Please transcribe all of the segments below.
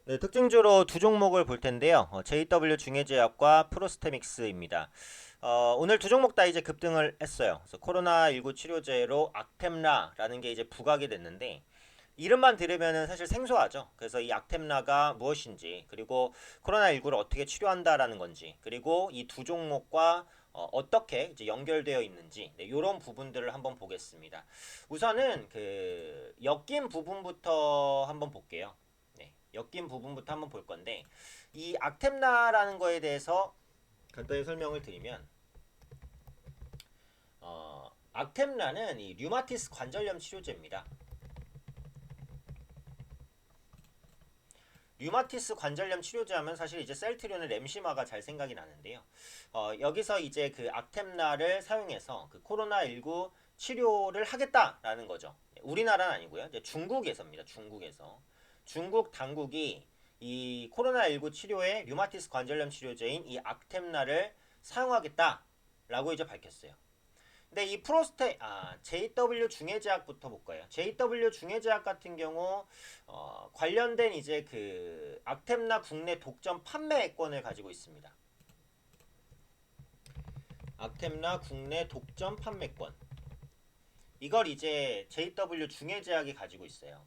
네, 특징주로 두 종목을 볼 텐데요. JW 중해제약과 프로스테믹스입니다. 오늘 두 종목 다 이제 급등을 했어요. 그래서 코로나19 치료제로 악템라라는 게 이제 부각이 됐는데 이름만 들으면은 사실 생소하죠. 그래서 이 악템라가 무엇인지, 그리고 코로나19를 어떻게 치료한다라는 건지, 그리고 이 두 종목과 떻게 이제 연결되어 있는지, 네, 이런 부분들을 한번 보겠습니다. 우선은 그 엮인 부분부터 한번 볼게요. 네, 엮인 부분부터 한번 볼 건데 이 악템라라는 거에 대해서 간단히 설명을 드리면 악템라는 이 류마티스 관절염 치료제입니다. 류마티스 관절염 치료제 하면 사실 이제 셀트리온의 램시마가 잘 생각이 나는데요. 여기서 이제 그 악템라를 사용해서 그 코로나19 치료를 하겠다라는 거죠. 우리나라는 아니고요. 이제 중국에서입니다. 중국에서. 중국 당국이 이 코로나19 치료에 류마티스 관절염 치료제인 이 악템라를 사용하겠다라고 이제 밝혔어요. 근데 이 JW 중해제약부터 볼까요? JW 중해제약 같은 경우 관련된 이제 그 악템라 국내 독점 판매권을 가지고 있습니다. 악템라 국내 독점 판매권. 이걸 이제 JW 중해제약이 가지고 있어요.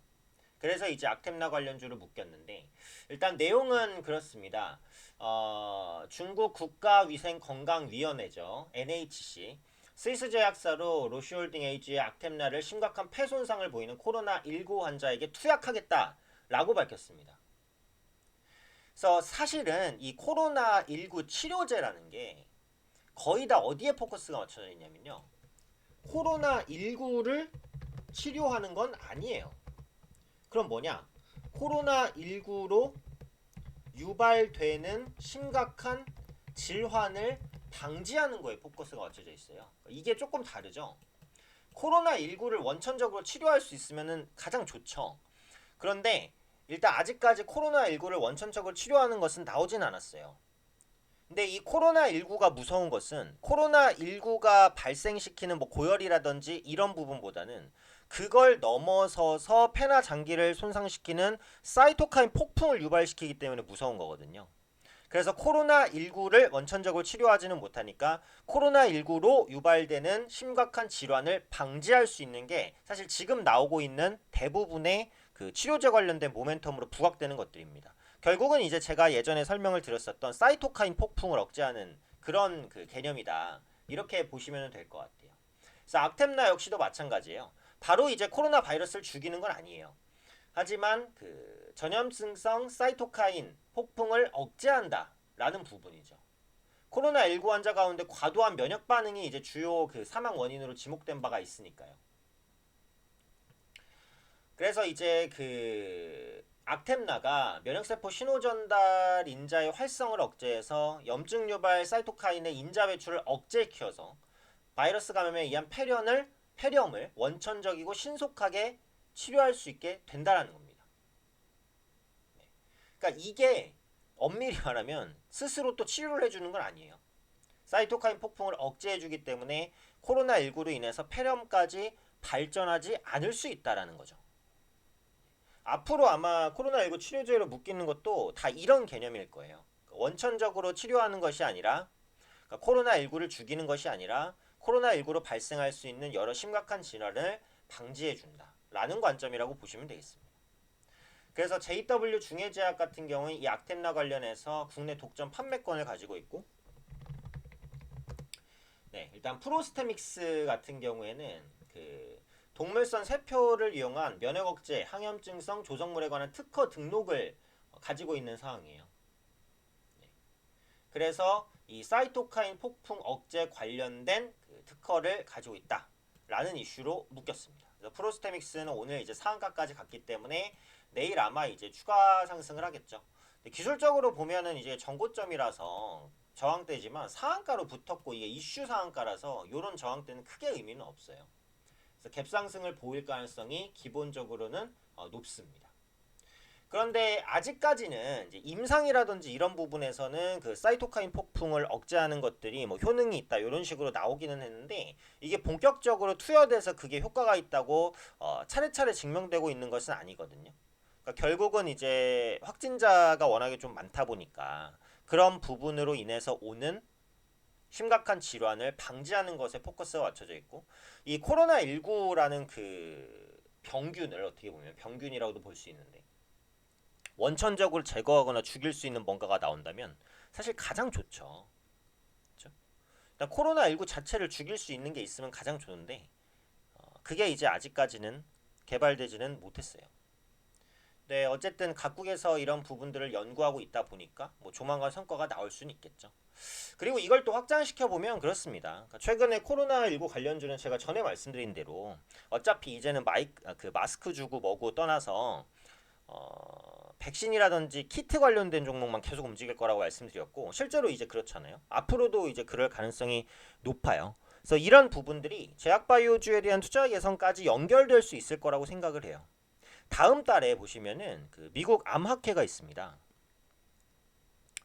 그래서 이제 악템라 관련주를 묶였는데 일단 내용은 그렇습니다. 중국 국가위생건강위원회죠. NHC. 스위스 제약사로 로시홀딩 에이지의 악템라를 심각한 폐 손상을 보이는 코로나19 환자에게 투약하겠다라고 밝혔습니다. 그래서 사실은 이 코로나19 치료제라는 게 거의 다 어디에 포커스가 맞춰져 있냐면요. 코로나19를 치료하는 건 아니에요. 그럼 뭐냐? 코로나19로 유발되는 심각한 질환을 방지하는 거에 포커스가 맞춰져 있어요. 이게 조금 다르죠. 코로나19를 원천적으로 치료할 수 있으면 가장 좋죠. 그런데 일단 아직까지 코로나19를 원천적으로 치료하는 것은 나오진 않았어요. 근데 이 코로나19가 무서운 것은 코로나19가 발생시키는 뭐 고열이라든지 이런 부분보다는 그걸 넘어서서 폐나 장기를 손상시키는 사이토카인 폭풍을 유발시키기 때문에 무서운 거거든요. 그래서 코로나19를 원천적으로 치료하지는 못하니까 코로나19로 유발되는 심각한 질환을 방지할 수 있는 게 사실 지금 나오고 있는 대부분의 그 치료제 관련된 모멘텀으로 부각되는 것들입니다. 결국은 이제 제가 예전에 설명을 드렸었던 사이토카인 폭풍을 억제하는 그런 그 개념이다. 이렇게 보시면 될 것 같아요. 그래서 악템라 역시도 마찬가지예요. 바로 이제 코로나 바이러스를 죽이는 건 아니에요. 하지만 그 전염성성 사이토카인 폭풍을 억제한다라는 부분이죠. 코로나19 환자 가운데 과도한 면역 반응이 이제 주요 그 사망 원인으로 지목된 바가 있으니까요. 그래서 이제 그 악템라가 면역세포 신호전달 인자의 활성을 억제해서 염증 유발 사이토카인의 인자 배출을 억제시켜서 바이러스 감염에 의한 폐렴을 원천적이고 신속하게 치료할 수 있게 된다라는 겁니다. 그러니까 이게 엄밀히 말하면 스스로 또 치료를 해주는 건 아니에요. 사이토카인 폭풍을 억제해주기 때문에 코로나19로 인해서 폐렴까지 발전하지 않을 수 있다라는 거죠. 앞으로 아마 코로나19 치료제로 묶이는 것도 다 이런 개념일 거예요. 원천적으로 치료하는 것이 아니라 그러니까 코로나19를 죽이는 것이 아니라 코로나19로 발생할 수 있는 여러 심각한 질환을 방지해준다 라는 관점이라고 보시면 되겠습니다. 그래서 JW 중해제약 같은 경우는 이 악템라 관련해서 국내 독점 판매권을 가지고 있고, 네, 일단 프로스테믹스 같은 경우에는 그 동물성 세포를 이용한 면역 억제, 항염증성 조성물에 관한 특허 등록을 가지고 있는 상황이에요. 네. 그래서 이 사이토카인 폭풍 억제 관련된 그 특허를 가지고 있다라는 이슈로 묶였습니다. 그래서 프로스테믹스는 오늘 이제 상한가까지 갔기 때문에 내일 아마 이제 추가 상승을 하겠죠. 기술적으로 보면은 이제 전고점이라서 저항대지만 상한가로 붙었고 이게 이슈 상한가라서 이런 저항대는 크게 의미는 없어요. 그래서 갭상승을 보일 가능성이 기본적으로는 높습니다. 그런데 아직까지는 이제 임상이라든지 이런 부분에서는 그 사이토카인 폭풍을 억제하는 것들이 뭐 효능이 있다 이런 식으로 나오기는 했는데 이게 본격적으로 투여돼서 그게 효과가 있다고 차례차례 증명되고 있는 것은 아니거든요. 그러니까 결국은 이제 확진자가 워낙에 좀 많다 보니까 그런 부분으로 인해서 오는 심각한 질환을 방지하는 것에 포커스가 맞춰져 있고, 이 코로나19라는 그 병균을 어떻게 보면 병균이라고도 볼 수 있는데, 원천적으로 제거하거나 죽일 수 있는 뭔가가 나온다면 사실 가장 좋죠. 그렇죠? 일단 코로나19 자체를 죽일 수 있는 게 있으면 가장 좋은데, 그게 이제 아직까지는 개발되지는 못했어요. 네, 어쨌든 각국에서 이런 부분들을 연구하고 있다 보니까 뭐 조만간 성과가 나올 수는 있겠죠. 그리고 이걸 또 확장시켜 보면 그렇습니다. 그러니까 최근에 코로나19 관련주는 제가 전에 말씀드린 대로 어차피 이제는 그 마스크 주고 뭐고 떠나서 백신이라든지 키트 관련된 종목만 계속 움직일 거라고 말씀드렸고, 실제로 이제 그렇잖아요. 앞으로도 이제 그럴 가능성이 높아요. 그래서 이런 부분들이 제약바이오주에 대한 투자 예상까지 연결될 수 있을 거라고 생각을 해요. 다음 달에 보시면은 그 미국 암학회가 있습니다.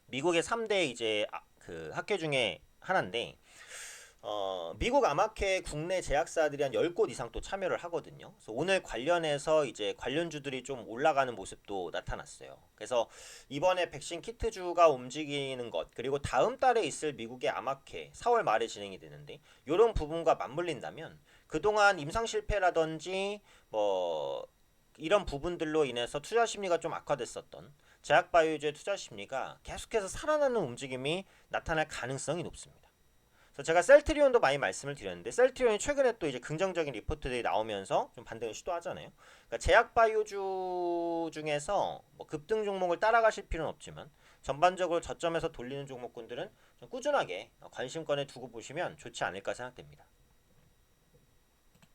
미국의 3대 이제 그 학회 중에 하나인데, 미국 암학회 국내 제약사들이 한 10곳 이상 또 참여를 하거든요. 그래서 오늘 관련해서 이제 관련주들이 좀 올라가는 모습도 나타났어요. 그래서 이번에 백신 키트주가 움직이는 것, 그리고 다음 달에 있을 미국의 암학회 4월 말에 진행이 되는데, 이런 부분과 맞물린다면 그동안 임상 실패라든지 뭐 이런 부분들로 인해서 투자 심리가 좀 악화됐었던 제약바이오주의 투자 심리가 계속해서 살아나는 움직임이 나타날 가능성이 높습니다. 그래서 제가 셀트리온도 많이 말씀을 드렸는데, 셀트리온이 최근에 또 이제 긍정적인 리포트들이 나오면서 좀 반등을 시도하잖아요. 그러니까 제약바이오주 중에서 뭐 급등 종목을 따라가실 필요는 없지만 전반적으로 저점에서 돌리는 종목군들은 좀 꾸준하게 관심권에 두고 보시면 좋지 않을까 생각됩니다.